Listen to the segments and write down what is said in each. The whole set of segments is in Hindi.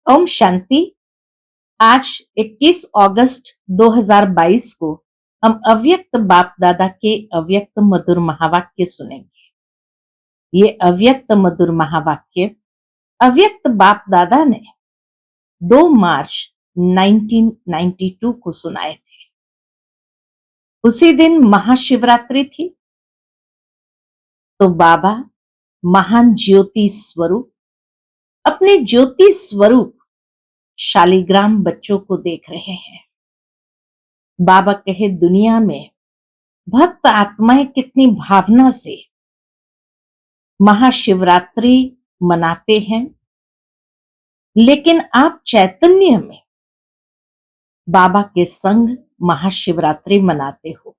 ओम शांति। आज 21 अगस्त 2022 को हम अव्यक्त बाप दादा के अव्यक्त मधुर महावाक्य सुनेंगे। ये अव्यक्त मधुर महावाक्य अव्यक्त बाप दादा ने 2 मार्च 1992 को सुनाए थे। उसी दिन महाशिवरात्रि थी। तो बाबा महान ज्योति स्वरूप अपने ज्योति स्वरूप शालिग्राम बच्चों को देख रहे हैं। बाबा कहे, दुनिया में भक्त आत्माएं कितनी भावना से महाशिवरात्रि मनाते हैं, लेकिन आप चैतन्य में बाबा के संग महाशिवरात्रि मनाते हो।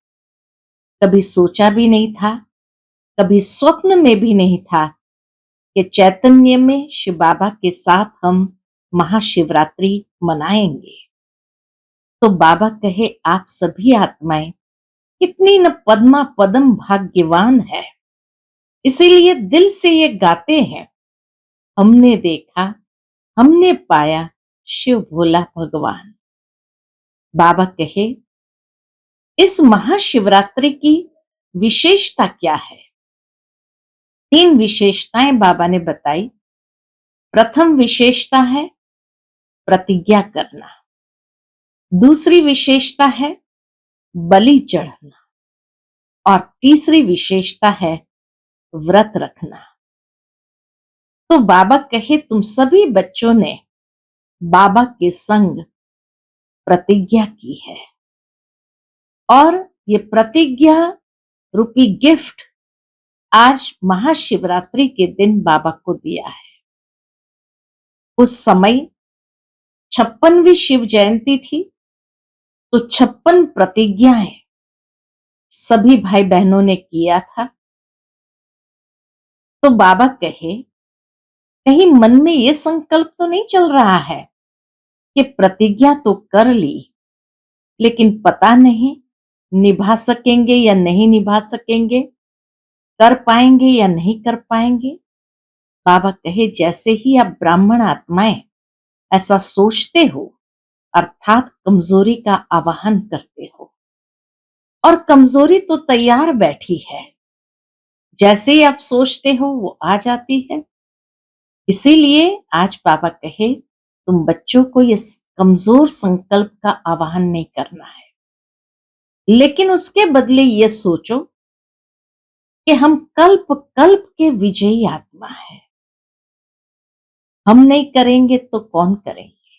कभी सोचा भी नहीं था, कभी स्वप्न में भी नहीं था कि चैतन्य में शिव बाबा के साथ हम महाशिवरात्रि मनाएंगे। तो बाबा कहे, आप सभी आत्माएं कितनी न पद्मा पदम भाग्यवान है, इसीलिए दिल से ये गाते हैं, हमने देखा हमने पाया शिव भोला भगवान। बाबा कहे, इस महाशिवरात्रि की विशेषता क्या है? 3 विशेषताएं बाबा ने बताई। प्रथम विशेषता है प्रतिज्ञा करना, दूसरी विशेषता है बलि चढ़ना, और तीसरी विशेषता है व्रत रखना। तो बाबा कहे, तुम सभी बच्चों ने बाबा के संग प्रतिज्ञा की है, और ये प्रतिज्ञा रूपी गिफ्ट आज महाशिवरात्रि के दिन बाबा को दिया है। उस समय 56वीं शिव जयंती थी, तो 56 प्रतिज्ञाएं सभी भाई बहनों ने किया था। तो बाबा कहे, कहीं मन में ये संकल्प तो नहीं चल रहा है कि प्रतिज्ञा तो कर ली, लेकिन पता नहीं निभा सकेंगे या नहीं निभा सकेंगे, कर पाएंगे या नहीं कर पाएंगे। बाबा कहे, जैसे ही आप ब्राह्मण आत्माएं ऐसा सोचते हो, अर्थात कमजोरी का आवाहन करते हो, और कमजोरी तो तैयार बैठी है, जैसे ही आप सोचते हो वो आ जाती है। इसीलिए आज बाबा कहे, तुम बच्चों को इस कमजोर संकल्प का आवाहन नहीं करना है, लेकिन उसके बदले ये सोचो कि हम कल्प कल्प के विजयी आत्मा है। हम नहीं करेंगे तो कौन करेंगे?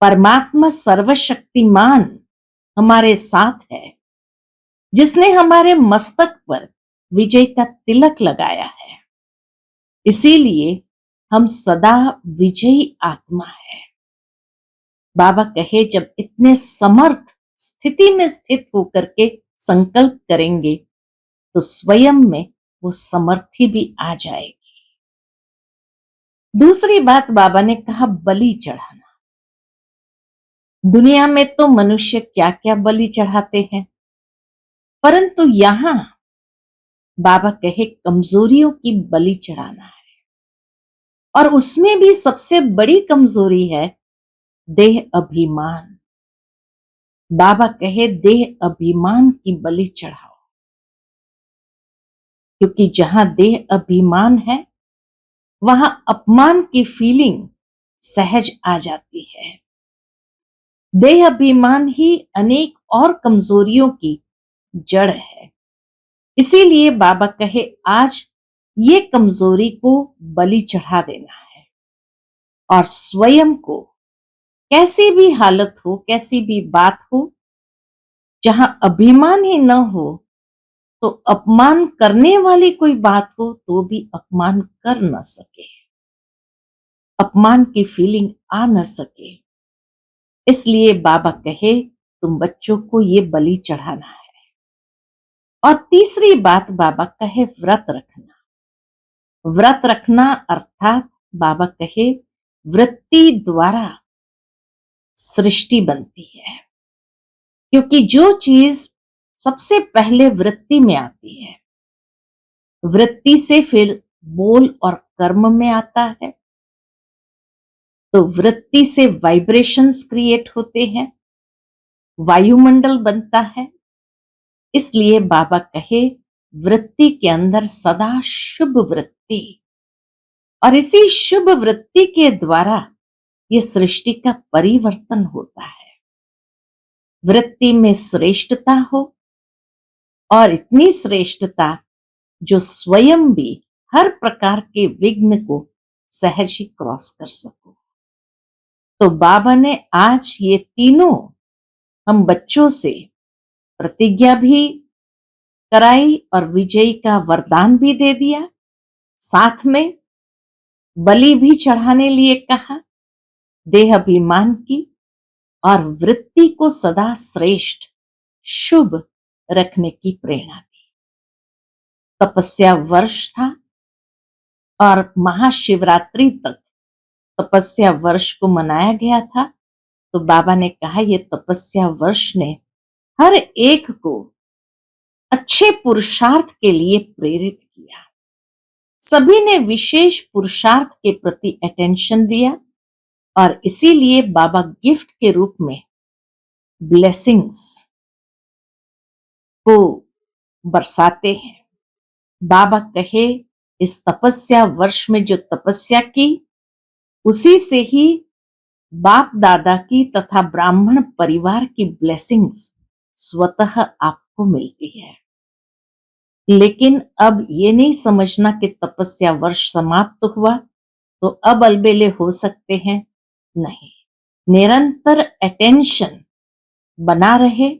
परमात्मा सर्वशक्तिमान हमारे साथ है, जिसने हमारे मस्तक पर विजय का तिलक लगाया है। इसीलिए हम सदा विजयी आत्मा है। बाबा कहे, जब इतने समर्थ स्थिति में स्थित होकर के संकल्प करेंगे, तो स्वयं में वो समर्थी भी आ जाएगी। दूसरी बात बाबा ने कहा, बलि चढ़ाना। दुनिया में तो मनुष्य क्या क्या बलि चढ़ाते हैं, परंतु यहां बाबा कहे, कमजोरियों की बलि चढ़ाना है, और उसमें भी सबसे बड़ी कमजोरी है देह अभिमान। बाबा कहे, देह अभिमान की बलि चढ़ाओ, क्योंकि जहां देह अभिमान है, वहां अपमान की फीलिंग सहज आ जाती है। देह अभिमान ही अनेक और कमजोरियों की जड़ है। इसीलिए बाबा कहे, आज ये कमजोरी को बलि चढ़ा देना है, और स्वयं को कैसी भी हालत हो, कैसी भी बात हो, जहां अभिमान ही न हो, तो अपमान करने वाली कोई बात हो तो भी अपमान कर न सके, अपमान की फीलिंग आ न सके। इसलिए बाबा कहे, तुम बच्चों को ये बलि चढ़ाना है। और तीसरी बात बाबा कहे, व्रत रखना। व्रत रखना अर्थात बाबा कहे, वृत्ति द्वारा सृष्टि बनती है, क्योंकि जो चीज सबसे पहले वृत्ति में आती है, वृत्ति से फिर बोल और कर्म में आता है, तो वृत्ति से वाइब्रेशंस क्रिएट होते हैं, वायुमंडल बनता है। इसलिए बाबा कहे वृत्ति के अंदर सदा शुभ वृत्ति, और इसी शुभ वृत्ति के द्वारा ये सृष्टि का परिवर्तन होता है। वृत्ति में श्रेष्ठता हो, और इतनी श्रेष्ठता जो स्वयं भी हर प्रकार के विघ्न को सहज ही क्रॉस कर सको। तो बाबा ने आज ये तीनों हम बच्चों से प्रतिज्ञा भी कराई और विजय का वरदान भी दे दिया, साथ में बलि भी चढ़ाने लिए कहा, देह अभिमान की और वृत्ति को सदा श्रेष्ठ शुभ रखने की प्रेरणा दी। तपस्या वर्ष था और महाशिवरात्रि तक तपस्या वर्ष को मनाया गया था। तो बाबा ने कहा ये तपस्या वर्ष ने हर एक को अच्छे पुरुषार्थ के लिए प्रेरित किया। सभी ने विशेष पुरुषार्थ के प्रति अटेंशन दिया, और इसीलिए बाबा गिफ्ट के रूप में ब्लेसिंग्स को बरसाते हैं। बाबा कहे इस तपस्या वर्ष में जो तपस्या की, उसी से ही बाप दादा की तथा ब्राह्मण परिवार की ब्लेसिंग्स स्वतः आपको मिलती है। लेकिन अब ये नहीं समझना कि तपस्या वर्ष समाप्त हुआ तो अब अलबेले हो सकते हैं, नहीं। निरंतर अटेंशन बना रहे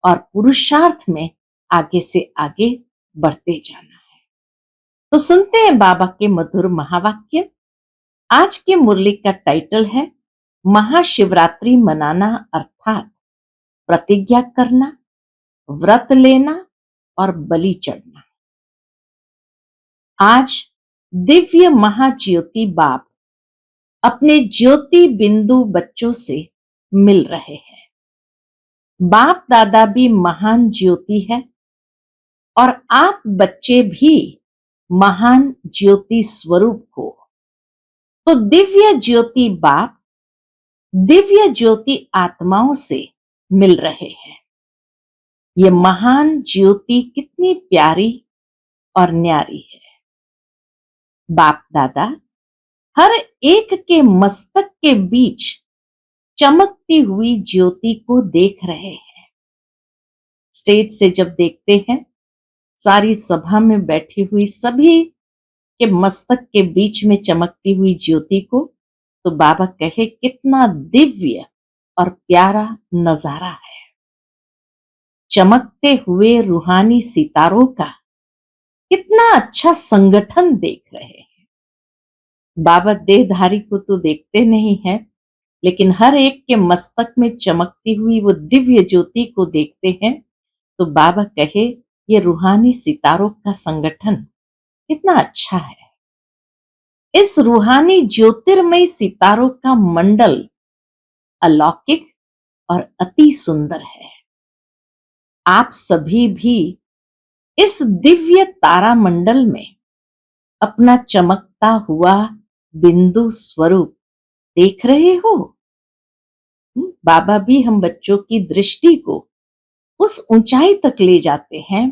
और पुरुषार्थ में आगे से आगे बढ़ते जाना है। तो सुनते हैं बाबा के मधुर महावाक्य। आज की मुरली का टाइटल है महाशिवरात्रि मनाना, अर्थात प्रतिज्ञा करना, व्रत लेना और बलि चढ़ना। आज दिव्य महाज्योति बाप अपने ज्योति बिंदु बच्चों से मिल रहे हैं। बाप दादा भी महान ज्योति है और आप बच्चे भी महान ज्योति स्वरूप हो। तो दिव्य ज्योति बाप दिव्य ज्योति आत्माओं से मिल रहे हैं। ये महान ज्योति कितनी प्यारी और न्यारी है। बाप दादा हर एक के मस्तक के बीच चमकती हुई ज्योति को देख रहे हैं। स्टेज से जब देखते हैं सारी सभा में बैठी हुई सभी के मस्तक के बीच में चमकती हुई ज्योति को, तो बाबा कहे कितना दिव्य और प्यारा नजारा है। चमकते हुए रूहानी सितारों का कितना अच्छा संगठन देख रहे हैं। बाबा देहधारी को तो देखते नहीं है, लेकिन हर एक के मस्तक में चमकती हुई वो दिव्य ज्योति को देखते हैं। तो बाबा कहे ये रूहानी सितारों का संगठन कितना अच्छा है। इस रूहानी ज्योतिर्मय सितारों का मंडल अलौकिक और अति सुंदर है। आप सभी भी इस दिव्य तारा मंडल में अपना चमकता हुआ बिंदु स्वरूप देख रहे हो। बाबा भी हम बच्चों की दृष्टि को उस ऊंचाई तक ले जाते हैं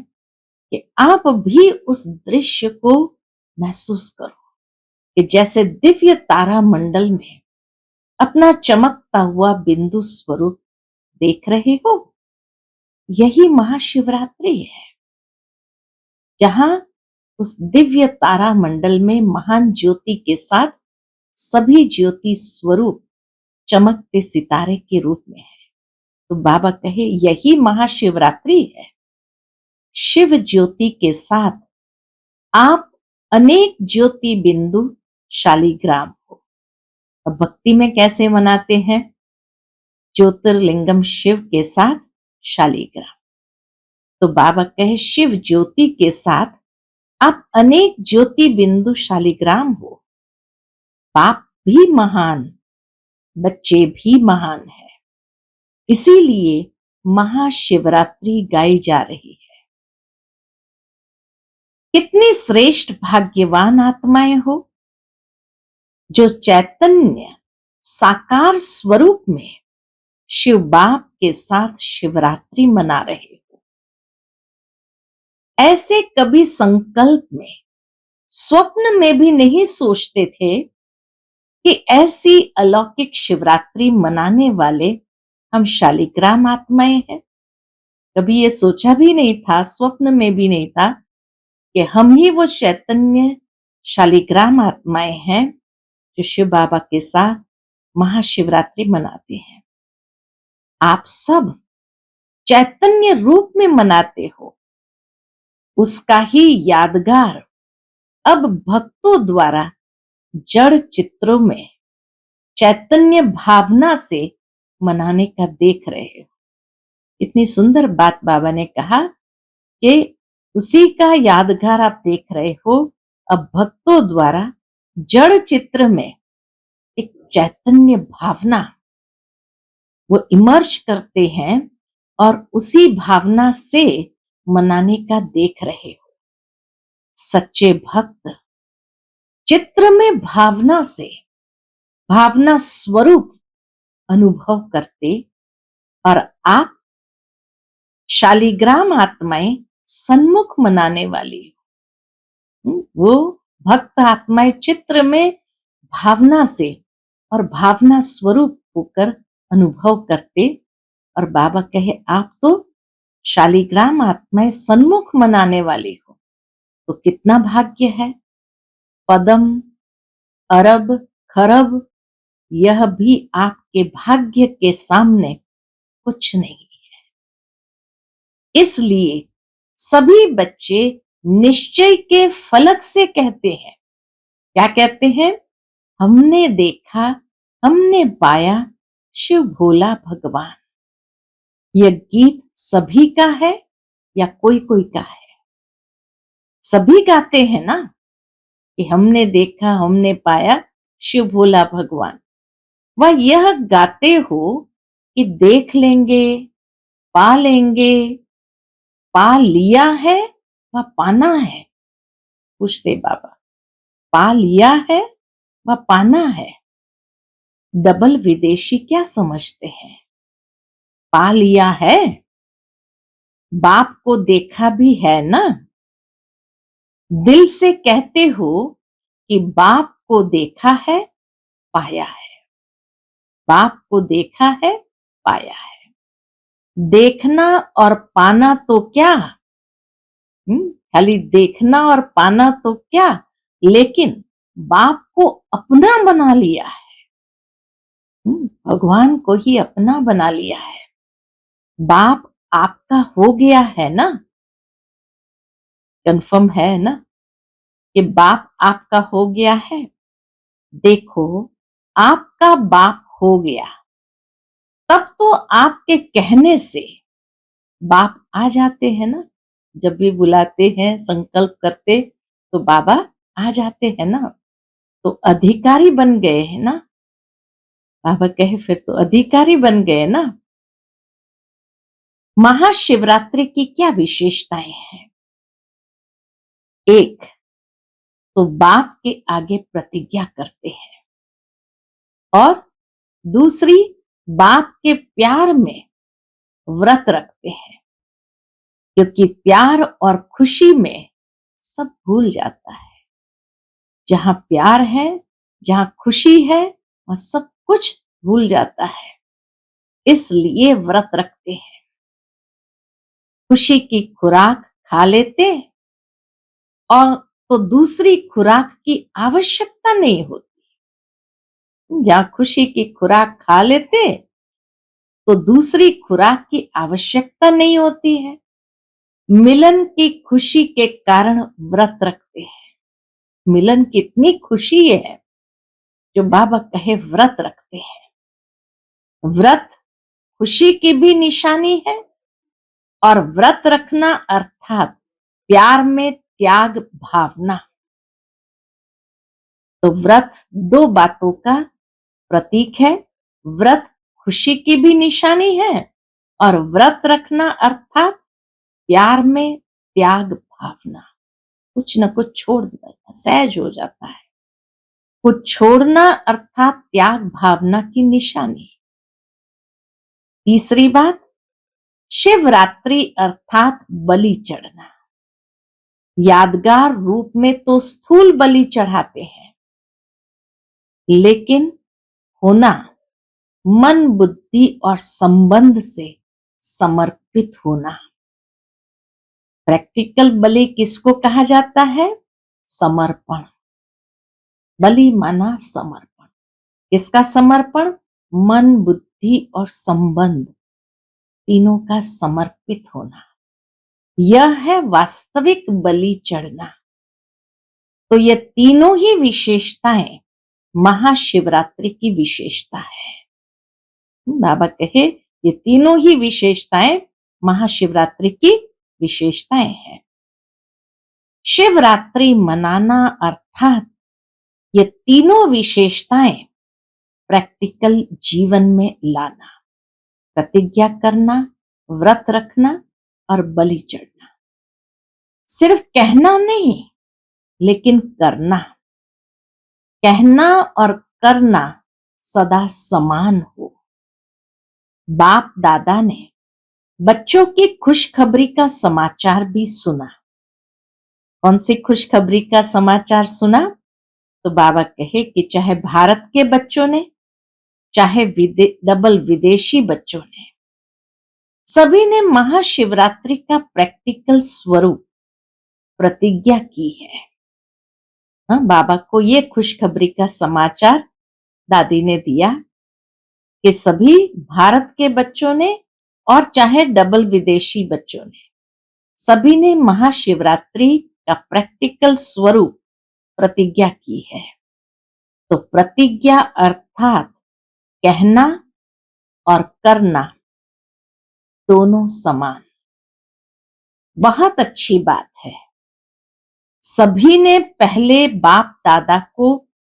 कि आप भी उस दृश्य को महसूस करो कि जैसे दिव्य तारा मंडल में अपना चमकता हुआ बिंदु स्वरूप देख रहे हो। यही महाशिवरात्रि है, जहां उस दिव्य तारा मंडल में महान ज्योति के साथ सभी ज्योति स्वरूप चमकते सितारे के रूप में है। तो बाबा कहे यही महाशिवरात्रि है। शिव ज्योति के साथ आप अनेक ज्योति बिंदु शालिग्राम हो। अब भक्ति में कैसे मनाते हैं? ज्योतिर्लिंगम शिव के साथ शालिग्राम। तो बाबा कहे शिव ज्योति के साथ आप अनेक ज्योति बिंदु शालिग्राम हो। बाप भी महान, बच्चे भी महान है, इसीलिए महाशिवरात्रि गाई जा रही है। कितनी श्रेष्ठ भाग्यवान आत्माएं हो जो चैतन्य साकार स्वरूप में शिव बाप के साथ शिवरात्रि मना रहे हो। ऐसे कभी संकल्प में, स्वप्न में भी नहीं सोचते थे कि ऐसी अलौकिक शिवरात्रि मनाने वाले हम शालिग्राम आत्माएं हैं। कभी ये सोचा भी नहीं था, स्वप्न में भी नहीं था कि हम ही वो चैतन्य शालिग्राम आत्माएं हैं जो शिव बाबा के साथ महाशिवरात्रि मनाते हैं। आप सब चैतन्य रूप में मनाते हो, उसका ही यादगार अब भक्तों द्वारा जड़ चित्रों में चैतन्य भावना से मनाने का देख रहे हो। इतनी सुंदर बात बाबा ने कहा कि उसी का यादगार आप देख रहे हो, अब भक्तों द्वारा जड़ चित्र में एक चैतन्य भावना वो इमर्ज करते हैं और उसी भावना से मनाने का देख रहे हो। सच्चे भक्त चित्र में भावना से, भावना स्वरूप अनुभव करते और आप शालिग्राम आत्माएं सन्मुख मनाने वाली हो। वो भक्त आत्माएं चित्र में भावना से और भावना स्वरूप होकर अनुभव करते और बाबा कहे आप तो शालिग्राम आत्माएं सन्मुख मनाने वाली हो, तो कितना भाग्य है। पदम, अरब, खरब यह भी आपके भाग्य के सामने कुछ नहीं है। इसलिए सभी बच्चे निश्चय के फलक से कहते हैं, क्या कहते हैं? हमने देखा, हमने पाया शिव भोला भगवान। यह गीत सभी का है या कोई कोई का है? सभी गाते हैं ना कि हमने देखा, हमने पाया शिव भोला भगवान। वह यह गाते हो कि देख लेंगे, पा लेंगे, पा लिया है व पाना है। पूछते बाबा, पा लिया है व पाना है। डबल विदेशी क्या समझते हैं? पा लिया है, बाप को देखा भी है ना। दिल से कहते हो कि बाप को देखा है, पाया है। बाप को देखा है, पाया है। देखना और पाना तो क्या, खाली देखना और पाना तो क्या, लेकिन बाप को अपना बना लिया है। भगवान को ही अपना बना लिया है। बाप आपका हो गया है ना, कंफर्म है ना कि बाप आपका हो गया है। देखो, आपका बाप हो गया, तब तो आपके कहने से बाप आ जाते हैं ना। जब भी बुलाते हैं, संकल्प करते तो बाबा आ जाते हैं ना, तो अधिकारी बन गए हैं ना। बाबा कहे फिर तो अधिकारी बन गए ना। महाशिवरात्रि की क्या विशेषताएं हैं? एक तो बाप के आगे प्रतिज्ञा करते हैं, और दूसरी बाप के प्यार में व्रत रखते हैं, क्योंकि प्यार और खुशी में सब भूल जाता है। जहां प्यार है, जहां खुशी है, वह सब कुछ भूल जाता है। इसलिए व्रत रखते हैं। खुशी की खुराक खा लेते और तो दूसरी खुराक की आवश्यकता नहीं होती। जहां खुशी की खुराक खा लेते तो दूसरी खुराक की आवश्यकता नहीं होती है। मिलन की खुशी के कारण व्रत रखते हैं। मिलन कितनी खुशी है जो बाबा कहे व्रत रखते हैं। व्रत खुशी की भी निशानी है, और व्रत रखना अर्थात प्यार में त्याग भावना। तो व्रत दो बातों का प्रतीक है। व्रत खुशी की भी निशानी है, और व्रत रखना अर्थात प्यार में त्याग भावना। कुछ न कुछ छोड़ देना सहज हो जाता है। को छोड़ना अर्थात त्याग भावना की निशानी। तीसरी बात, शिवरात्रि अर्थात बलि चढ़ना। यादगार रूप में तो स्थूल बलि चढ़ाते हैं, लेकिन होना मन, बुद्धि और संबंध से समर्पित होना। प्रैक्टिकल बलि किसको कहा जाता है? समर्पण। बलि माना समर्पण। किसका समर्पण? मन, बुद्धि और संबंध तीनों का समर्पित होना। यह है वास्तविक बलि चढ़ना। तो ये तीनों ही विशेषताएं महाशिवरात्रि की विशेषता है। बाबा कहे ये तीनों ही विशेषताएं महाशिवरात्रि की विशेषताएं हैं। शिवरात्रि मनाना अर्थात ये तीनों विशेषताएं प्रैक्टिकल जीवन में लाना। प्रतिज्ञा करना, व्रत रखना और बलि चढ़ना। सिर्फ कहना नहीं, लेकिन करना। कहना और करना सदा समान हो। बाप दादा ने बच्चों की खुशखबरी का समाचार भी सुना। कौन सी खुशखबरी का समाचार सुना? तो बाबा कहे कि चाहे भारत के बच्चों ने, चाहे डबल विदेशी बच्चों ने, सभी ने महाशिवरात्रि का प्रैक्टिकल स्वरूप प्रतिज्ञा की है। हाँ, बाबा को ये खुशखबरी का समाचार दादी ने दिया कि सभी भारत के बच्चों ने और चाहे डबल विदेशी बच्चों ने, सभी ने महाशिवरात्रि का प्रैक्टिकल स्वरूप प्रतिज्ञा की है। तो प्रतिज्ञा अर्थात कहना और करना दोनों समान। बहुत अच्छी बात है। सभी ने पहले बाप दादा को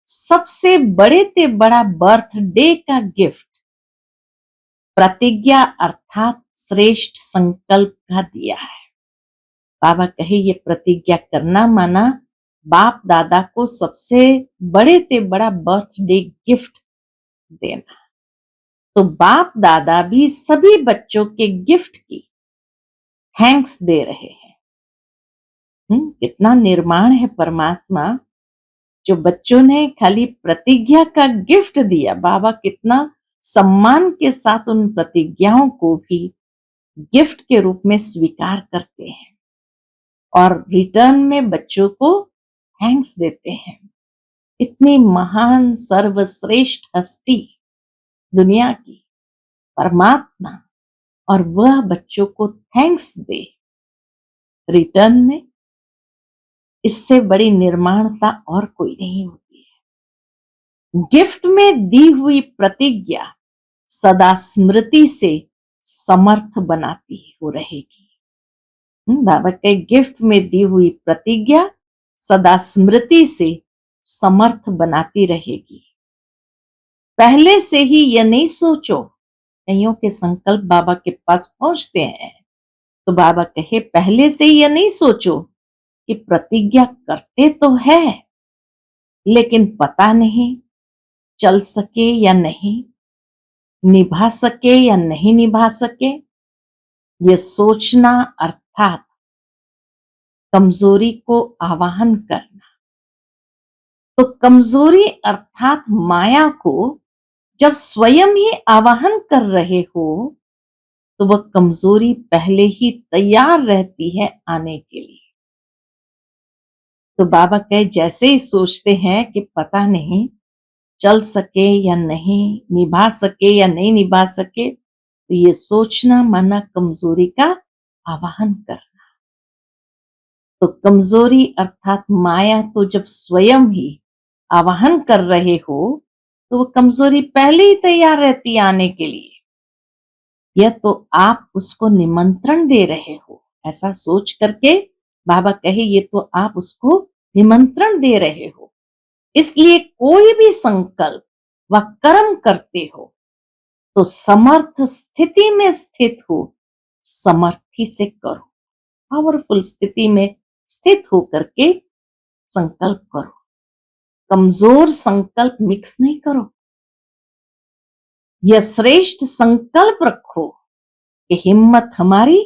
सबसे बड़े से बड़ा बर्थडे का गिफ्ट प्रतिज्ञा अर्थात श्रेष्ठ संकल्प का दिया है। बाबा कहे ये प्रतिज्ञा करना माना बाप दादा को सबसे बड़े से बड़ा बर्थडे गिफ्ट देना। तो बाप दादा भी सभी बच्चों के गिफ्ट की थैंक्स दे रहे हैं। कितना निर्माण है परमात्मा, जो बच्चों ने खाली प्रतिज्ञा का गिफ्ट दिया, बाबा कितना सम्मान के साथ उन प्रतिज्ञाओं को भी गिफ्ट के रूप में स्वीकार करते हैं और रिटर्न में बच्चों को थैंक्स देते हैं। इतनी महान सर्वश्रेष्ठ हस्ती दुनिया की परमात्मा, और वह बच्चों को थैंक्स दे रिटर्न में, इससे बड़ी निर्माणता और कोई नहीं होती है। गिफ्ट में दी हुई प्रतिज्ञा सदा स्मृति से समर्थ बनाती हो रहेगी। बाबा के गिफ्ट में दी हुई प्रतिज्ञा सदा स्मृति से समर्थ बनाती रहेगी। पहले से ही यह नहीं सोचो, कईयों के संकल्प बाबा के पास पहुंचते हैं तो बाबा कहे पहले से ही यह नहीं सोचो कि प्रतिज्ञा करते तो है, लेकिन पता नहीं चल सके या नहीं, निभा सके या नहीं निभा सके। ये सोचना अर्थात कमजोरी को आवाहन करना। तो कमजोरी अर्थात माया को जब स्वयं ही आवाहन कर रहे हो तो वह कमजोरी पहले ही तैयार रहती है आने के लिए। तो बाबा कहे जैसे ही सोचते हैं कि पता नहीं चल सके या नहीं, निभा सके या नहीं निभा सके, तो ये सोचना माना कमजोरी का आवाहन करना। तो कमजोरी अर्थात माया तो जब स्वयं ही आवाहन कर रहे हो तो वो कमजोरी पहले ही तैयार रहती है आने के लिए। यह तो आप उसको निमंत्रण दे रहे हो, ऐसा सोच करके बाबा कहे ये तो आप उसको निमंत्रण दे रहे हो। इसलिए कोई भी संकल्प व कर्म करते हो तो समर्थ स्थिति में स्थित हो, समर्थी से करो। पावरफुल स्थिति में स्थित होकर के संकल्प करो। कमजोर संकल्प मिक्स नहीं करो। यह श्रेष्ठ संकल्प रखो कि हिम्मत हमारी,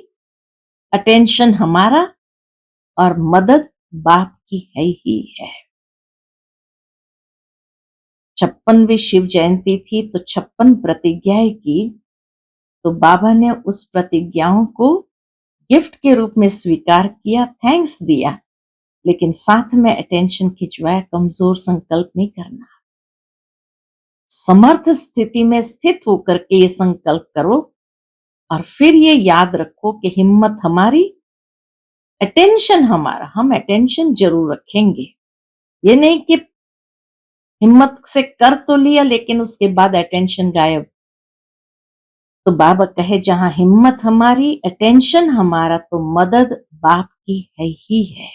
अटेंशन हमारा और मदद बाप की है ही है। 56वीं शिव जयंती थी तो 56 प्रतिज्ञाएं की, तो बाबा ने उस प्रतिज्ञाओं को गिफ्ट के रूप में स्वीकार किया, थैंक्स दिया, लेकिन साथ में अटेंशन खिंचवाया, कमजोर संकल्प नहीं करना। समर्थ स्थिति में स्थित होकर के ये संकल्प करो और फिर ये याद रखो कि हिम्मत हमारी, अटेंशन हमारा, हम अटेंशन जरूर रखेंगे। ये नहीं कि हिम्मत से कर तो लिया लेकिन उसके बाद अटेंशन गायब। तो बाबा कहे जहां हिम्मत हमारी, अटेंशन हमारा, तो मदद बाप की है ही है।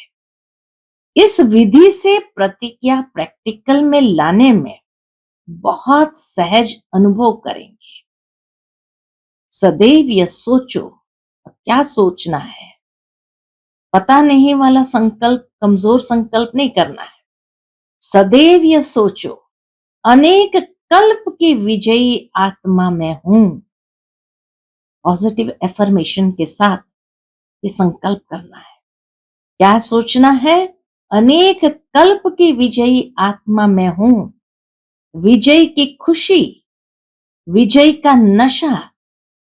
इस विधि से प्रतिज्ञा प्रैक्टिकल में लाने में बहुत सहज अनुभव करेंगे। सदैव यह सोचो, क्या सोचना है, पता नहीं वाला संकल्प, कमजोर संकल्प नहीं करना है। सदैव यह सोचो, अनेक कल्प की विजयी आत्मा में हूं। पॉजिटिव एफर्मेशन के साथ ये संकल्प करना है। क्या सोचना है? अनेक कल्प की विजयी आत्मा में हूं। विजय की खुशी, विजय का नशा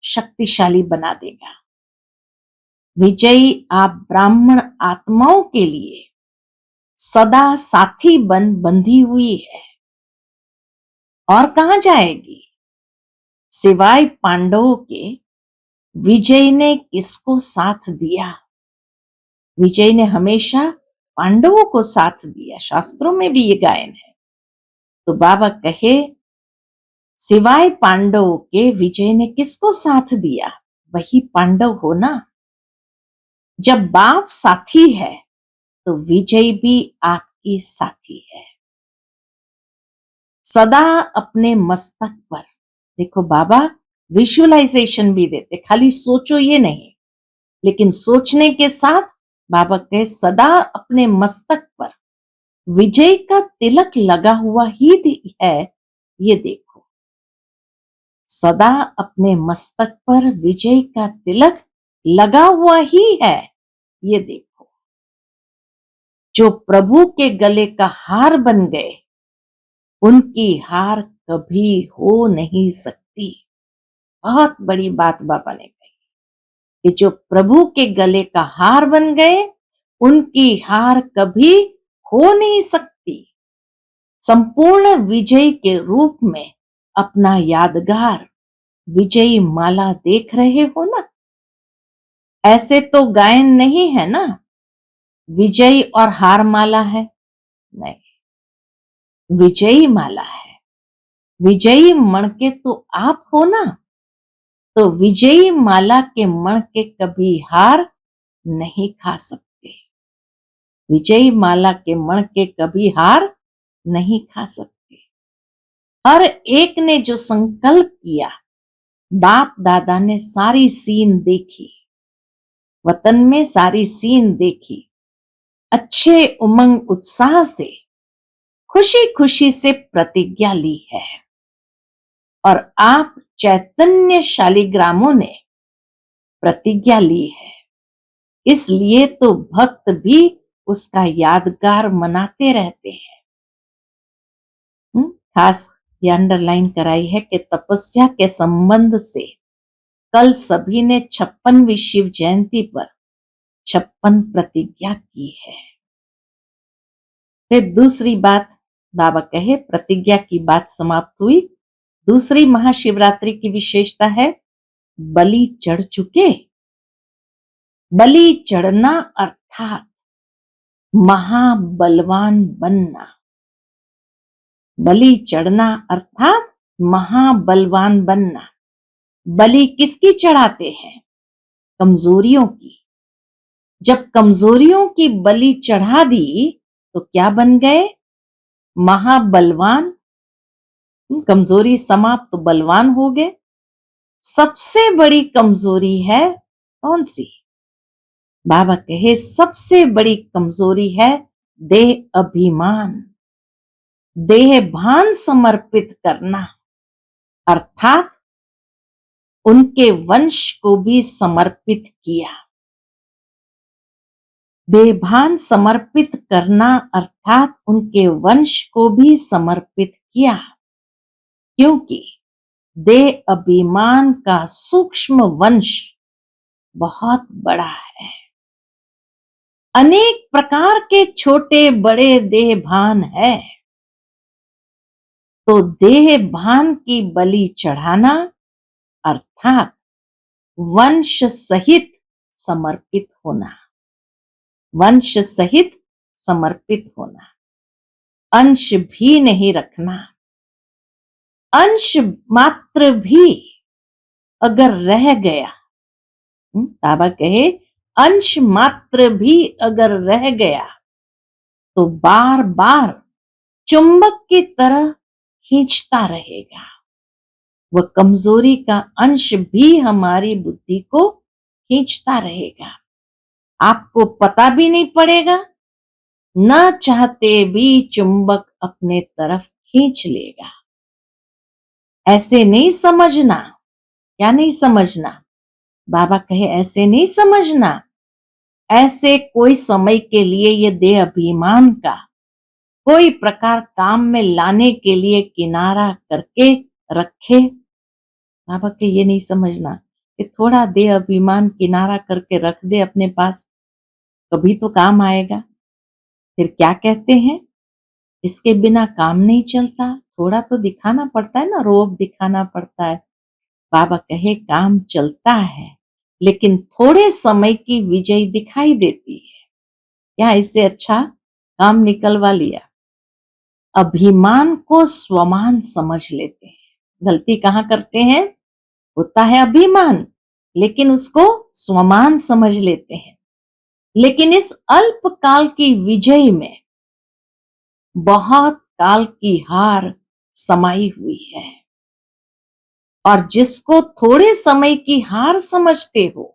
शक्तिशाली बना देगा। विजयी आप ब्राह्मण आत्माओं के लिए सदा साथी बंधी हुई है और कहां जाएगी? सिवाय पांडवों के विजय ने किसको साथ दिया? विजय ने हमेशा पांडवों को साथ दिया, शास्त्रों में भी ये गायन है। तो बाबा कहे सिवाय पांडवों के विजय ने किसको साथ दिया? वही पांडव हो ना। जब बाप साथी है तो विजय भी आपकी साथी है। सदा अपने मस्तक पर, देखो बाबा विजुअलाइजेशन भी देते, खाली सोचो ये नहीं, लेकिन सोचने के साथ बाबा कहे सदा अपने मस्तक पर विजय का तिलक लगा हुआ ही है, ये देखो। सदा अपने मस्तक पर विजय का तिलक लगा हुआ ही है, ये देखो। जो प्रभु के गले का हार बन गए, उनकी हार कभी हो नहीं सकती। बहुत बड़ी बात बाबा ने कही कि जो प्रभु के गले का हार बन गए, उनकी हार कभी हो नहीं सकती। संपूर्ण विजय के रूप में अपना यादगार विजयी माला देख रहे हो ना। ऐसे तो गायन नहीं है ना, विजयी और हार माला है, नहीं, विजयी माला है। विजयी मणके तो आप हो ना, तो विजयी माला के मणके कभी हार नहीं खा सकते। विजयी माला के मणके कभी हार नहीं खा सकते। हर एक ने जो संकल्प किया, बाप दादा ने सारी सीन देखी, वतन में सारी सीन देखी, अच्छे उमंग उत्साह से खुशी खुशी से प्रतिज्ञा ली है। और आप चैतन्य शालिग्रामों ने प्रतिज्ञा ली है, इसलिए तो भक्त भी उसका यादगार मनाते रहते हैं। खास ये अंडरलाइन कराई है कि तपस्या के संबंध से कल सभी ने 56वीं शिव जयंती पर 56 प्रतिज्ञा की है। फिर दूसरी बात बाबा कहे, प्रतिज्ञा की बात समाप्त हुई। दूसरी महाशिवरात्रि की विशेषता है बलि चढ़ चुके। बलि चढ़ना अर्थात महाबलवान बनना। बलि चढ़ना अर्थात महाबलवान बनना। बलि किसकी चढ़ाते हैं? कमजोरियों की। जब कमजोरियों की बलि चढ़ा दी तो क्या बन गए? महाबलवान। कमजोरी समाप्त तो बलवान हो गए। सबसे बड़ी कमजोरी है कौन सी? बाबा कहे सबसे बड़ी कमजोरी है देह अभिमान। देह भान समर्पित करना अर्थात उनके वंश को भी समर्पित किया। देहभान समर्पित करना अर्थात उनके वंश को भी समर्पित किया, क्योंकि देह अभिमान का सूक्ष्म वंश बहुत बड़ा है। अनेक प्रकार के छोटे बड़े देहभान है, तो देह भान की बलि चढ़ाना अर्थात वंश सहित समर्पित होना। वंश सहित समर्पित होना, अंश भी नहीं रखना। अंश मात्र भी अगर रह गया, बाबा कहे अंश मात्र भी अगर रह गया तो बार बार चुंबक की तरह खींचता रहेगा। वह कमजोरी का अंश भी हमारी बुद्धि को खींचता रहेगा। आपको पता भी नहीं पड़ेगा, न चाहते भी चुंबक अपने तरफ खींच लेगा। ऐसे नहीं समझना। क्या नहीं समझना? बाबा कहे ऐसे नहीं समझना। ऐसे कोई समय के लिए ये देह अभिमान का कोई प्रकार काम में लाने के लिए किनारा करके रखे। बाबा के ये नहीं समझना कि थोड़ा देह अभिमान किनारा करके रख दे अपने पास, कभी तो काम आएगा। फिर क्या कहते हैं, इसके बिना काम नहीं चलता। थोड़ा तो दिखाना पड़ता है ना, रोब दिखाना पड़ता है। बाबा कहे काम चलता है, लेकिन थोड़े समय की विजय दिखाई देती है। क्या इससे अच्छा काम निकलवा लिया। अभिमान को स्वमान समझ लेते हैं। गलती कहाँ करते हैं? होता है अभिमान, लेकिन उसको स्वमान समझ लेते हैं। लेकिन इस अल्प काल की विजय में बहुत काल की हार समाई हुई है, और जिसको थोड़े समय की हार समझते हो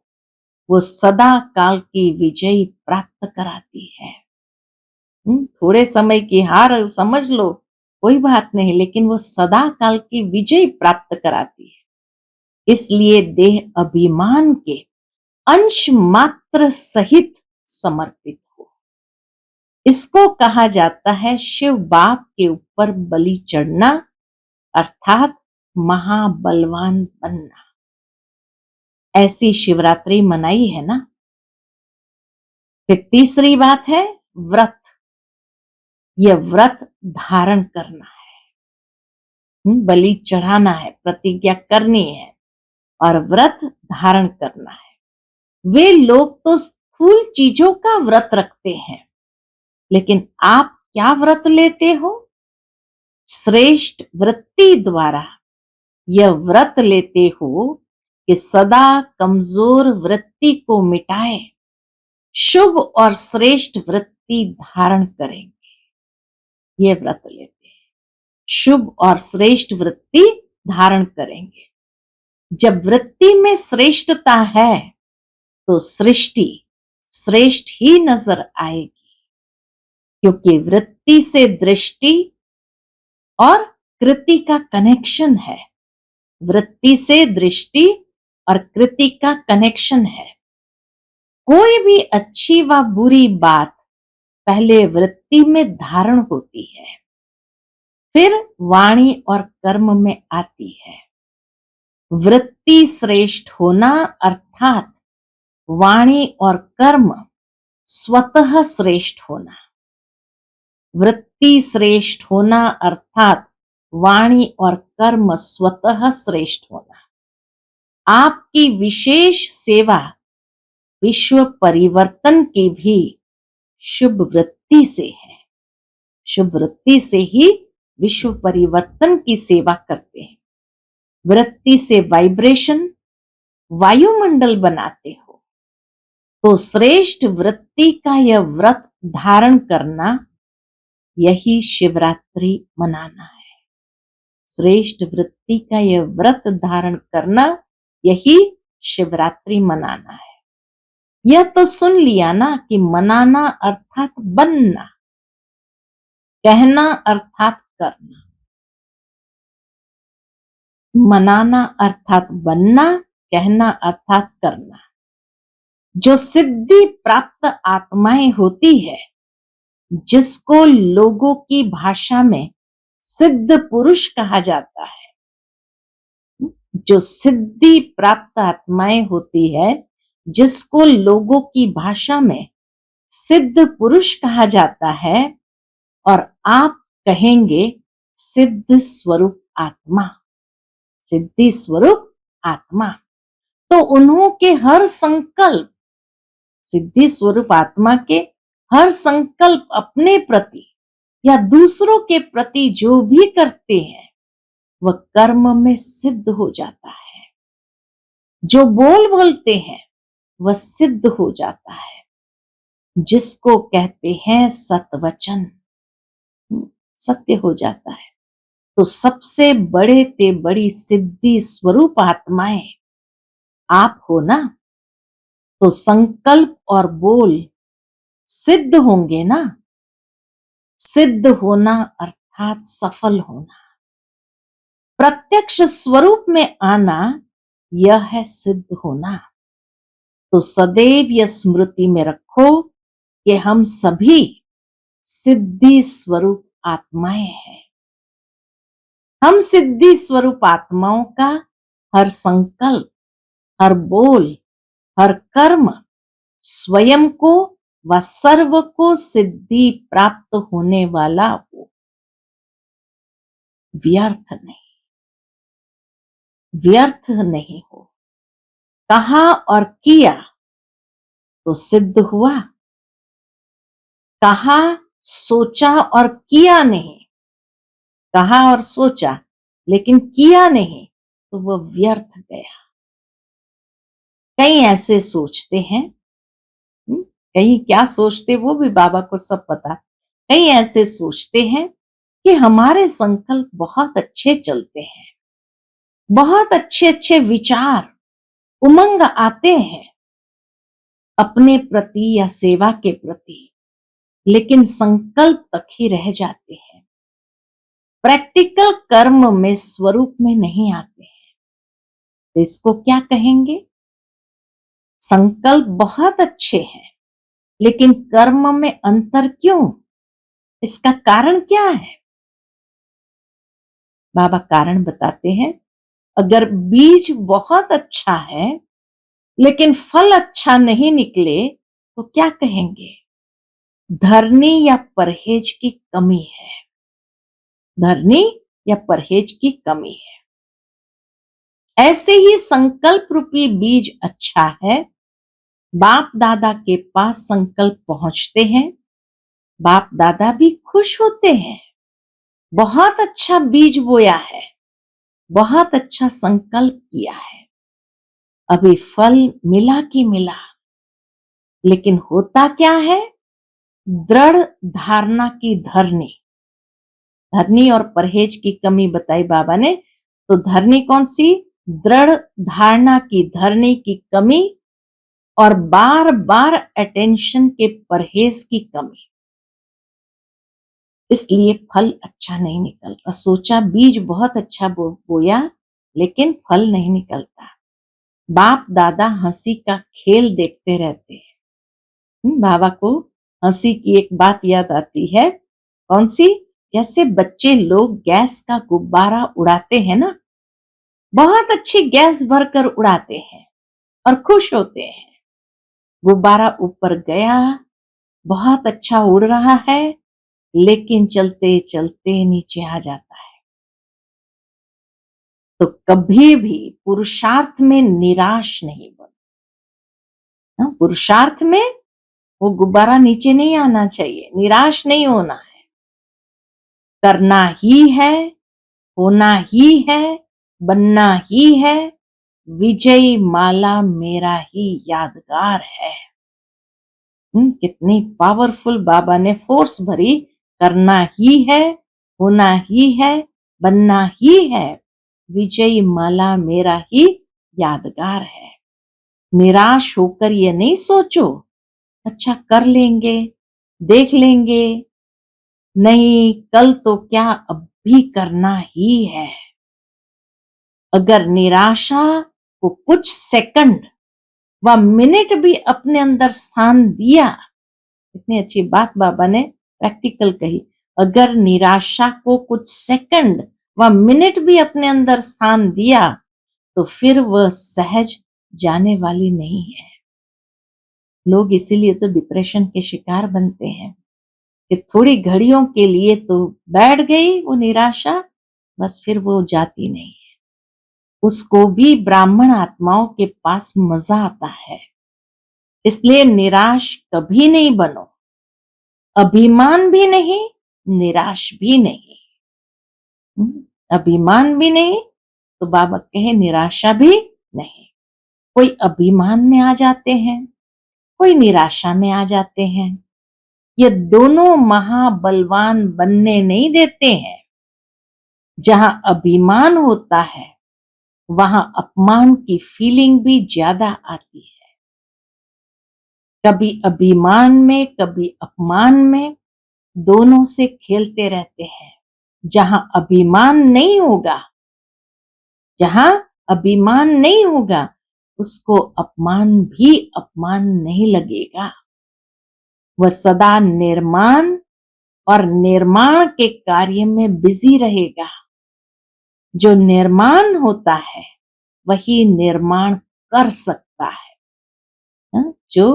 वो सदा काल की विजय प्राप्त कराती है। थोड़े समय की हार समझ लो, कोई बात नहीं, लेकिन वो सदा काल की विजय प्राप्त कराती है। इसलिए देह अभिमान के अंश मात्र सहित समर्पित हो। इसको कहा जाता है शिव बाप के ऊपर बलि चढ़ना, अर्थात महाबलवान बनना। ऐसी शिवरात्रि मनाई है ना। फिर तीसरी बात है व्रत। यह व्रत धारण करना है, बलि चढ़ाना है, प्रतिज्ञा करनी है और व्रत धारण करना है। वे लोग तो स्थूल चीजों का व्रत रखते हैं, लेकिन आप क्या व्रत लेते हो? श्रेष्ठ वृत्ति द्वारा यह व्रत लेते हो कि सदा कमजोर वृत्ति को मिटाए, शुभ और श्रेष्ठ वृत्ति धारण करेंगे। ये व्रत लेते हैं, शुभ और श्रेष्ठ वृत्ति धारण करेंगे। जब वृत्ति में श्रेष्ठता है तो सृष्टि श्रेष्ठ ही नजर आएगी, क्योंकि वृत्ति से दृष्टि और कृति का कनेक्शन है। वृत्ति से दृष्टि और कृति का कनेक्शन है। कोई भी अच्छी व बुरी बात पहले वृत्ति में धारण होती है, फिर वाणी और कर्म में आती है। वृत्ति श्रेष्ठ होना अर्थात वाणी और कर्म स्वतः श्रेष्ठ होना। वृत्ति श्रेष्ठ होना अर्थात वाणी और कर्म स्वतः श्रेष्ठ होना। आपकी विशेष सेवा विश्व परिवर्तन की भी शुभ वृत्ति से है। शुभ वृत्ति से ही विश्व परिवर्तन की सेवा करते हैं। वृत्ति से वाइब्रेशन वायुमंडल बनाते हो, तो श्रेष्ठ वृत्ति का यह व्रत धारण करना, यही शिवरात्रि मनाना है। श्रेष्ठ वृत्ति का यह व्रत धारण करना, यही शिवरात्रि मनाना है। यह तो सुन लिया ना कि मनाना अर्थात बनना, कहना अर्थात करना। मनाना अर्थात बनना, कहना अर्थात करना। जो सिद्धि प्राप्त आत्माएं होती है, जिसको लोगों की भाषा में सिद्ध पुरुष कहा जाता है, जो सिद्धि प्राप्त आत्माएं होती है, जिसको लोगों की भाषा में सिद्ध पुरुष कहा जाता है, और आप कहेंगे सिद्ध स्वरूप आत्मा, सिद्धि स्वरूप आत्मा। तो उन्हों के हर संकल्प, सिद्धि स्वरूप आत्मा के हर संकल्प अपने प्रति या दूसरों के प्रति जो भी करते हैं, वह कर्म में सिद्ध हो जाता है। जो बोलते हैं वह सिद्ध हो जाता है, जिसको कहते हैं सतवचन, सत्य हो जाता है। तो सबसे बड़े ते बड़ी सिद्धि स्वरूप आत्माएं आप हो ना, तो संकल्प और बोल सिद्ध होंगे ना। सिद्ध होना अर्थात सफल होना, प्रत्यक्ष स्वरूप में आना, यह है सिद्ध होना। तो सदैव यह स्मृति में रखो कि हम सभी सिद्धि स्वरूप आत्माएं हैं। हम सिद्धि स्वरूप आत्माओं का हर संकल्प, हर बोल, हर कर्म स्वयं को व सर्व को सिद्धि प्राप्त होने वाला हो, व्यर्थ नहीं, व्यर्थ नहीं हो। कहा और किया तो सिद्ध हुआ, कहा सोचा और किया नहीं, कहा और सोचा लेकिन किया नहीं, तो वह व्यर्थ गया। कई ऐसे सोचते हैं, कहीं क्या सोचते वो भी बाबा को सब पता। कई ऐसे सोचते हैं कि हमारे संकल्प बहुत अच्छे चलते हैं, बहुत अच्छे अच्छे विचार, उमंग आते हैं अपने प्रति या सेवा के प्रति, लेकिन संकल्प तक ही रह जाते हैं, प्रैक्टिकल कर्म में स्वरूप में नहीं आते हैं। तो इसको क्या कहेंगे? संकल्प बहुत अच्छे हैं, लेकिन कर्म में अंतर क्यों? इसका कारण क्या है? बाबा कारण बताते हैं। अगर बीज बहुत अच्छा है लेकिन फल अच्छा नहीं निकले तो क्या कहेंगे? धरनी या परहेज की कमी है, धरनी या परहेज की कमी है। ऐसे ही संकल्प रूपी बीज अच्छा है, बाप दादा के पास संकल्प पहुंचते हैं, बाप दादा भी खुश होते हैं, बहुत अच्छा बीज बोया है, बहुत अच्छा संकल्प किया है, अभी फल मिला कि मिला, लेकिन होता क्या है? दृढ़ धारणा की धरनी, धरनी और परहेज की कमी बताई बाबा ने। तो धरनी कौन सी? दृढ़ धारणा की धरनी की कमी और बार बार अटेंशन के परहेज की कमी, इसलिए फल अच्छा नहीं निकलता। सोचा बीज बहुत अच्छा बोया लेकिन फल नहीं निकलता। बाप दादा हंसी का खेल देखते रहते हैं। बाबा को हंसी की एक बात याद आती है। कौन सी? जैसे बच्चे लोग गैस का गुब्बारा उड़ाते हैं ना, बहुत अच्छी गैस भरकर उड़ाते हैं और खुश होते हैं। गुब्बारा ऊपर गया, बहुत अच्छा उड़ रहा है, लेकिन चलते चलते नीचे आ जाता है। तो कभी भी पुरुषार्थ में निराश नहीं बनो। पुरुषार्थ में वो गुब्बारा नीचे नहीं आना चाहिए, निराश नहीं होना है। करना ही है, होना ही है, बनना ही है, विजय माला मेरा ही यादगार है। कितनी पावरफुल बाबा ने फोर्स भरी। करना ही है, होना ही है, बनना ही है, विजय माला मेरा ही यादगार है। निराश होकर ये नहीं सोचो अच्छा कर लेंगे, देख लेंगे, नहीं कल तो क्या अब भी करना ही है। अगर निराशा को कुछ सेकंड व मिनट भी अपने अंदर स्थान दिया, इतनी अच्छी बात बाबा ने प्रैक्टिकल कही, अगर निराशा को कुछ सेकंड व मिनट भी अपने अंदर स्थान दिया तो फिर वह सहज जाने वाली नहीं है। लोग इसीलिए तो डिप्रेशन के शिकार बनते हैं कि थोड़ी घड़ियों के लिए तो बैठ गई वो निराशा, बस फिर वो जाती नहीं। उसको भी ब्राह्मण आत्माओं के पास मजा आता है। इसलिए निराश कभी नहीं बनो, अभिमान भी नहीं, निराश भी नहीं। अभिमान भी नहीं तो बाबा कहे निराशा भी नहीं। कोई अभिमान में आ जाते हैं, कोई निराशा में आ जाते हैं। ये दोनों महाबलवान बनने नहीं देते हैं। जहां अभिमान होता है वहां अपमान की फीलिंग भी ज्यादा आती है। कभी अभिमान में कभी अपमान में, दोनों से खेलते रहते हैं। जहां अभिमान नहीं होगा, जहां अभिमान नहीं होगा, उसको अपमान भी अपमान नहीं लगेगा। वह सदा निर्माण और निर्माण के कार्य में बिजी रहेगा। जो निर्माण होता है वही निर्माण कर सकता है। जो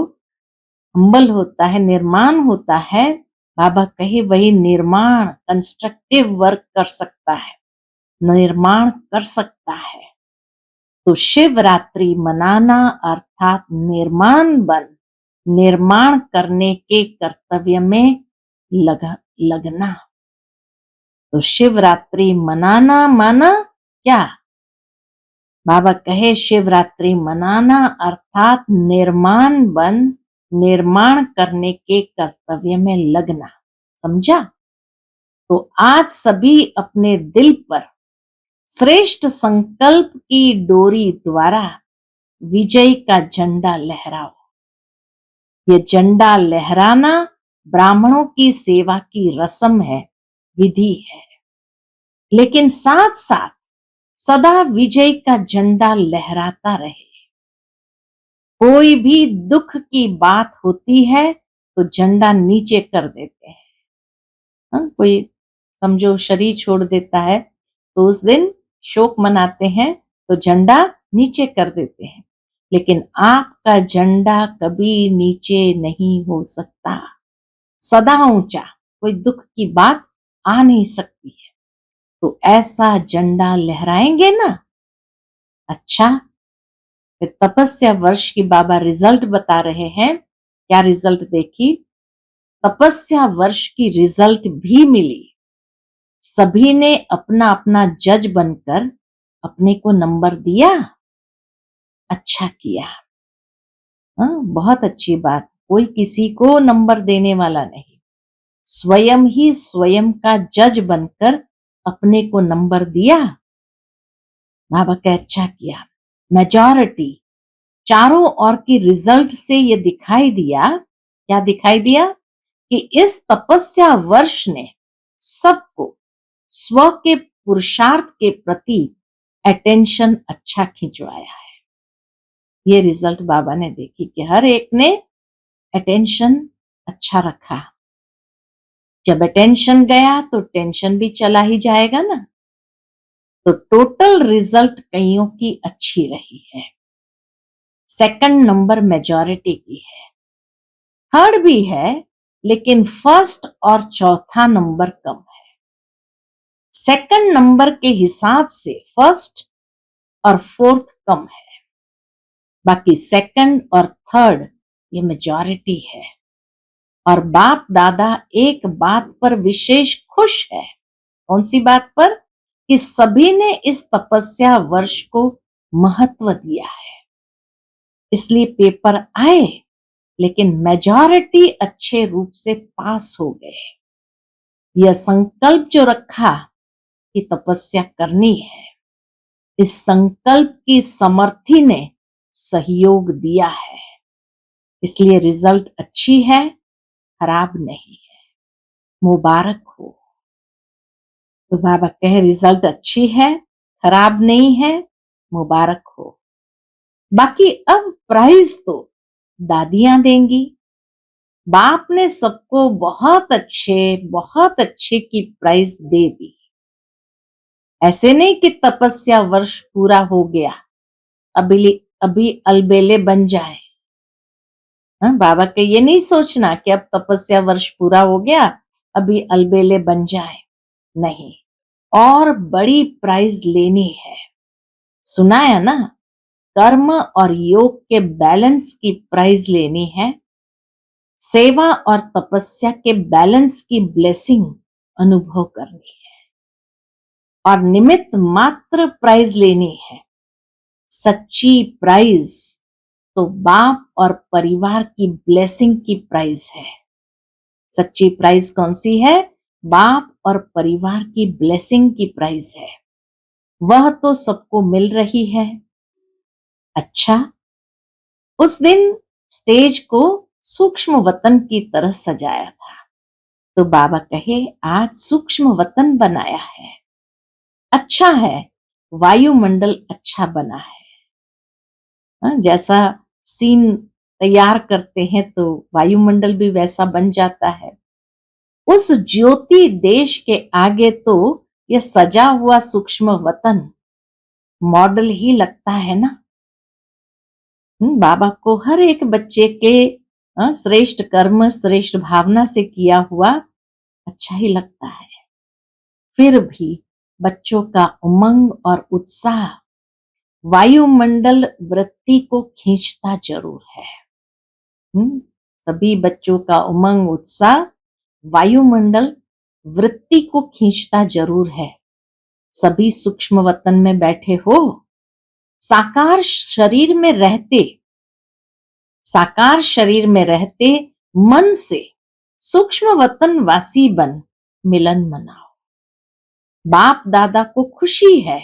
हम्बल होता है, निर्माण होता है, बाबा कहे वही निर्माण कंस्ट्रक्टिव वर्क कर सकता है, निर्माण कर सकता है। तो शिवरात्रि मनाना अर्थात निर्माण करने के कर्तव्य में लगना। तो शिवरात्रि मनाना माना क्या? बाबा कहे शिवरात्रि मनाना अर्थात निर्माण करने के कर्तव्य में लगना। समझा? तो आज सभी अपने दिल पर श्रेष्ठ संकल्प की डोरी द्वारा विजय का झंडा लहराओ। ये झंडा लहराना ब्राह्मणों की सेवा की रस्म है, विधि है। लेकिन साथ साथ सदा विजय का झंडा लहराता रहे। कोई भी दुख की बात होती है तो झंडा नीचे कर देते हैं। कोई समझो शरीर छोड़ देता है तो उस दिन शोक मनाते हैं तो झंडा नीचे कर देते हैं। लेकिन आपका झंडा कभी नीचे नहीं हो सकता, सदा ऊंचा। कोई दुख की बात आ नहीं सकती है। तो ऐसा झंडा लहराएंगे ना। अच्छा, फिर तपस्या वर्ष की बाबा रिजल्ट बता रहे हैं। क्या रिजल्ट देखी? तपस्या वर्ष की रिजल्ट भी मिली। सभी ने अपना अपना जज बनकर अपने को नंबर दिया। अच्छा किया। बहुत अच्छी बात। कोई किसी को नंबर देने वाला नहीं, स्वयं ही स्वयं का जज बनकर अपने को नंबर दिया। बाबा का अच्छा किया। मेजॉरिटी चारों ओर की रिजल्ट से ये दिखाई दिया। क्या दिखाई दिया? कि इस तपस्या वर्ष ने सबको स्व के पुरुषार्थ के प्रति अटेंशन अच्छा खिंचवाया है। ये रिजल्ट बाबा ने देखी कि हर एक ने अटेंशन अच्छा रखा। जब अटेंशन गया तो टेंशन भी चला ही जाएगा ना। तो टोटल रिजल्ट कईयों की अच्छी रही है। सेकंड नंबर मेजॉरिटी की है, थर्ड भी है, लेकिन फर्स्ट और चौथा नंबर कम है। सेकंड नंबर के हिसाब से फर्स्ट और फोर्थ कम है, बाकी सेकंड और थर्ड ये मेजॉरिटी है। और बाप दादा एक बात पर विशेष खुश है। कौन सी बात पर? कि सभी ने इस तपस्या वर्ष को महत्व दिया है। इसलिए पेपर आए लेकिन मेजॉरिटी अच्छे रूप से पास हो गए। यह संकल्प जो रखा कि तपस्या करनी है, इस संकल्प की समर्थी ने सहयोग दिया है। इसलिए रिजल्ट अच्छी है, खराब नहीं है। मुबारक हो। तो बाबा कहे रिजल्ट अच्छी है, खराब नहीं है, मुबारक हो। बाकी अब प्राइज तो दादियां देंगी। बाप ने सबको बहुत अच्छे की प्राइज दे दी। ऐसे नहीं कि तपस्या वर्ष पूरा हो गया, अभी अभी अलबेले बन जाए। हाँ, बाबा के ये नहीं सोचना कि अब तपस्या वर्ष पूरा हो गया, अभी अलबेले बन जाए। नहीं, और बड़ी प्राइज लेनी है। सुनाया ना, कर्म और योग के बैलेंस की प्राइज लेनी है। सेवा और तपस्या के बैलेंस की ब्लेसिंग अनुभव करनी है और निमित्त मात्र प्राइज लेनी है। सच्ची प्राइज तो बाप और परिवार की ब्लेसिंग की प्राइज है। सच्ची प्राइज कौन सी है? बाप और परिवार की ब्लेसिंग की प्राइज है। वह तो सबको मिल रही है। अच्छा, उस दिन स्टेज को सूक्ष्म वतन की तरह सजाया था। तो बाबा कहे आज सूक्ष्म वतन बनाया है। अच्छा है, वायुमंडल अच्छा बना है। जैसा सीन तैयार करते हैं तो वायुमंडल भी वैसा बन जाता है। उस ज्योति देश के आगे तो यह सजा हुआ सूक्ष्म वतन मॉडल ही लगता है ना। बाबा को हर एक बच्चे के श्रेष्ठ कर्म श्रेष्ठ भावना से किया हुआ अच्छा ही लगता है। फिर भी बच्चों का उमंग और उत्साह वायुमंडल वृत्ति को खींचता जरूर है। सभी बच्चों का उमंग उत्साह वायुमंडल वृत्ति को खींचता जरूर है। सभी सूक्ष्म वतन में बैठे हो, साकार शरीर में रहते मन से सूक्ष्म वतन वासी बन मिलन मनाओ। बाप दादा को खुशी है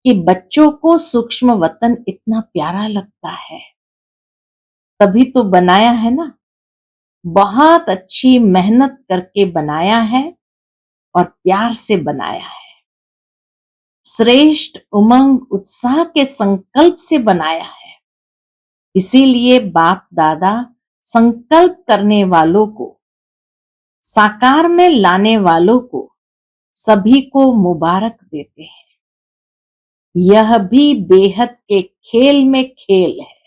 कि बच्चों को सूक्ष्म वतन इतना प्यारा लगता है, तभी तो बनाया है ना। बहुत अच्छी मेहनत करके बनाया है और प्यार से बनाया है। श्रेष्ठ उमंग उत्साह के संकल्प से बनाया है। इसीलिए बाप दादा संकल्प करने वालों को, साकार में लाने वालों को सभी को मुबारक देते हैं। यह भी बेहद के खेल में खेल है।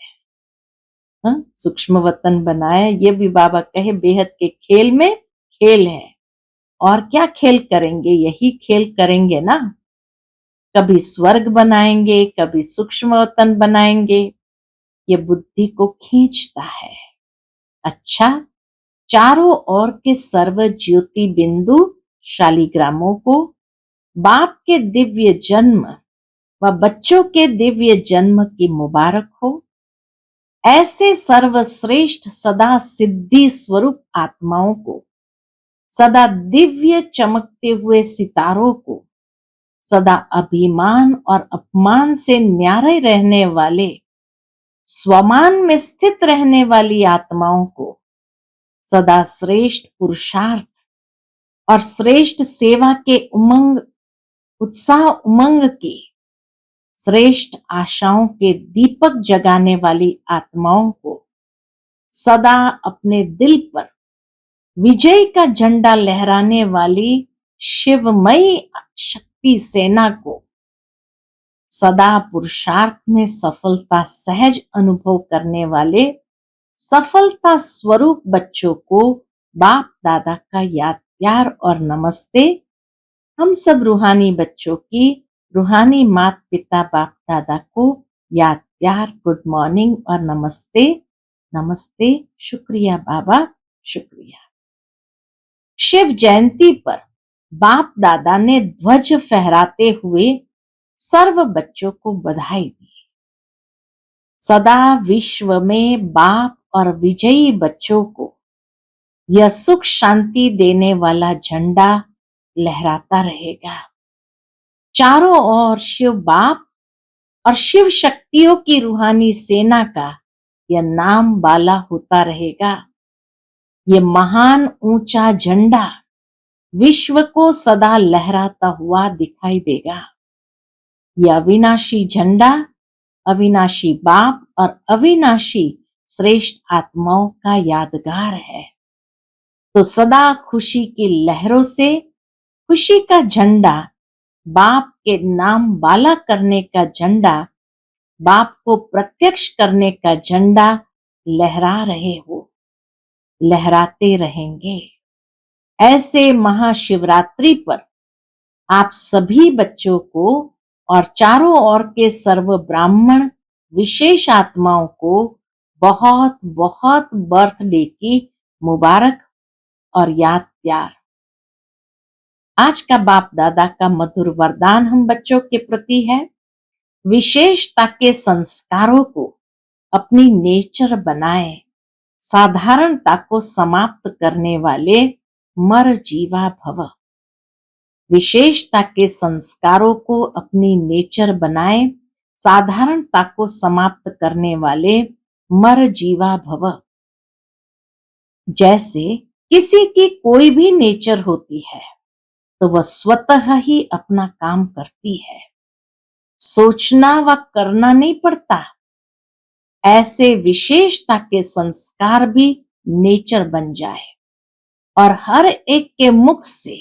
सूक्ष्म वतन बनाया, ये भी बाबा कहे बेहद के खेल में खेल है। और क्या खेल करेंगे? यही खेल करेंगे ना। कभी स्वर्ग बनाएंगे, कभी सूक्ष्म वतन बनाएंगे। ये बुद्धि को खींचता है। अच्छा, चारों ओर के सर्व ज्योति बिंदु शालिग्रामों को बाप के दिव्य जन्म व बच्चों के दिव्य जन्म की मुबारक हो। ऐसे सर्वश्रेष्ठ सदा सिद्धि स्वरूप आत्माओं को, सदा दिव्य चमकते हुए सितारों को, सदा अभिमान और अपमान से न्यारे रहने वाले स्वमान में स्थित रहने वाली आत्माओं को, सदा श्रेष्ठ पुरुषार्थ और श्रेष्ठ सेवा के उमंग उत्साह उमंग की, श्रेष्ठ आशाओं के दीपक जगाने वाली आत्माओं को, सदा अपने दिल पर विजय का झंडा लहराने वाली शिवमयी शक्ति सेना को, सदा पुरुषार्थ में सफलता सहज अनुभव करने वाले सफलता स्वरूप बच्चों को बाप दादा का याद प्यार और नमस्ते। हम सब रूहानी बच्चों की रूहानी माता पिता बाप दादा को याद प्यार गुड मॉर्निंग और नमस्ते। नमस्ते, शुक्रिया बाबा, शुक्रिया। शिव जयंती पर बाप दादा ने ध्वज फहराते हुए सर्व बच्चों को बधाई दी। सदा विश्व में बाप और विजयी बच्चों को यह सुख शांति देने वाला झंडा लहराता रहेगा। चारों ओर शिव बाप और शिव शक्तियों की रूहानी सेना का यह नाम बाला होता रहेगा। ये महान ऊंचा झंडा विश्व को सदा लहराता हुआ दिखाई देगा। यह अविनाशी झंडा अविनाशी बाप और अविनाशी श्रेष्ठ आत्माओं का यादगार है। तो सदा खुशी की लहरों से खुशी का झंडा, बाप के नाम वाला करने का झंडा, बाप को प्रत्यक्ष करने का झंडा लहरा रहे हो, लहराते रहेंगे। ऐसे महाशिवरात्रि पर आप सभी बच्चों को और चारों ओर के सर्व ब्राह्मण विशेष आत्माओं को बहुत बहुत बर्थडे की मुबारक और याद प्यार। आज का बाप दादा का मधुर वरदान हम बच्चों के प्रति है, विशेषता के संस्कारों को अपनी नेचर बनाए, साधारणता को समाप्त करने वाले मर जीवा भव। विशेषता के संस्कारों को अपनी नेचर बनाए, साधारणता को समाप्त करने वाले मर जीवा भव। जैसे किसी की कोई भी नेचर होती है तो वह स्वतः ही अपना काम करती है, सोचना व करना नहीं पड़ता। ऐसे विशेषता के संस्कार भी नेचर बन जाए और हर एक के मुख से,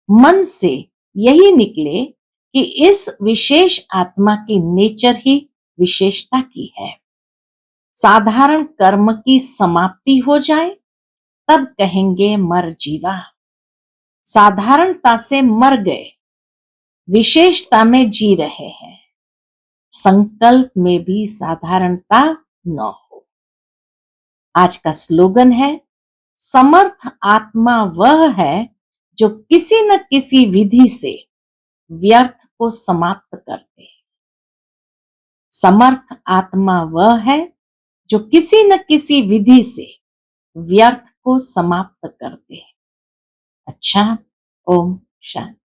मन से यही निकले कि इस विशेष आत्मा की नेचर ही विशेषता की है। साधारण कर्म की समाप्ति हो जाए तब कहेंगे मर जीवा। साधारणता से मर गए, विशेषता में जी रहे हैं। संकल्प में भी साधारणता न हो। आज का स्लोगन है, समर्थ आत्मा वह है जो किसी न किसी विधि से व्यर्थ को समाप्त कर दे। समर्थ आत्मा वह है जो किसी न किसी विधि से व्यर्थ को समाप्त कर दे। अच्छा, ओम शांति।